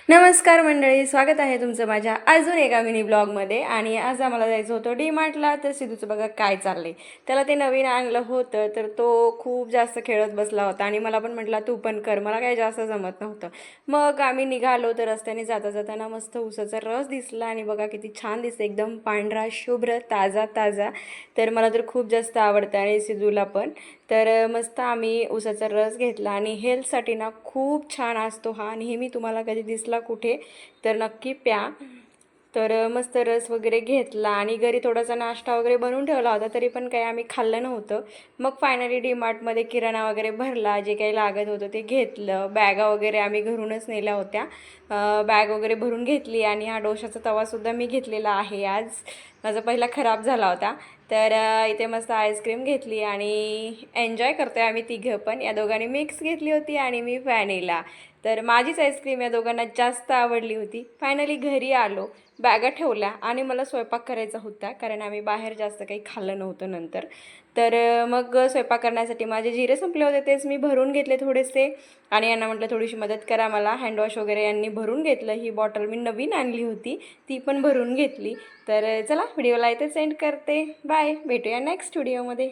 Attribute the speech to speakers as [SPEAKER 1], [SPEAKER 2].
[SPEAKER 1] नमस्कार मंडळी, स्वागत आहे तुमचं माझ्या अजून एका मिनी ब्लॉगमध्ये. आणि आज आम्हाला जायचं होतं डीमार्टला. तर सिद्धूचं बघा काय चाललंय, त्याला ते नवीन आणलं होतं तर तो खूप जास्त खेळत बसला होता आणि मला पण म्हटला तू पण कर, मला काही जास्त जमत नव्हतं. मग आम्ही निघालो तर रस्त्याने जाता जाताना मस्त ऊसाचा रस दिसला आणि बघा किती छान दिसतं, एकदम पांढरा शुभ्र ताजा ताजा. तर मला तर खूप जास्त आवडतं आणि सिद्धूला पण. तर मस्त आम्ही ऊसाचा रस घेतला आणि हेल्थसाठी ना खूप छान असतो हा. नेहमी तुम्हाला कधी दिसला कुठे तर नक्की प्या. तर मस्त रस वगैरे घेतला आणि घरी थोडासा नाश्ता वगैरे बनवून ठेवला होता, तरी पण काही आम्ही खाल्लं नव्हतं. मग फायनली डीमार्टमध्ये किराणा वगैरे भरला, जे काही लागत होतं ते घेतलं. बॅगा वगैरे आम्ही घरूनच नेल्या होत्या. बॅग वगैरे भरून घेतली आणि हा डोशाचा तवासुद्धा मी घेतलेला आहे. आज माझा पहिला खराब झाला होता. तर इथे मस्त आईस्क्रीम घेतली आणि एन्जॉय करतो आहे आम्ही तिघं पण. या दोघांनी मिक्स घेतली होती आणि मी व्हॅनिला. तर माझीच आईस्क्रीम या दोघांना जास्त आवडली होती. फायनली घरी आलो, बॅगा ठेवल्या आणि मला स्वयंपाक करायचा होता, कारण आम्ही बाहेर जास्त काही खाल्लं नव्हतं नंतर. तर मग स्वयंपाक करण्यासाठी माझे जिरे संपले होते, तेच मी भरून घेतले थोडेसे. आणि यांना म्हटलं थोडीशी मदत करा मला. हँडवॉश वगैरे यांनी भरून घेतलं. ही बॉटल मी नवीन आणली होती, ती पण भरून घेतली. तर चला व्हिडिओला इथे सेंड करते. बाय, भेटूया नेक्स्ट व्हिडिओमध्ये.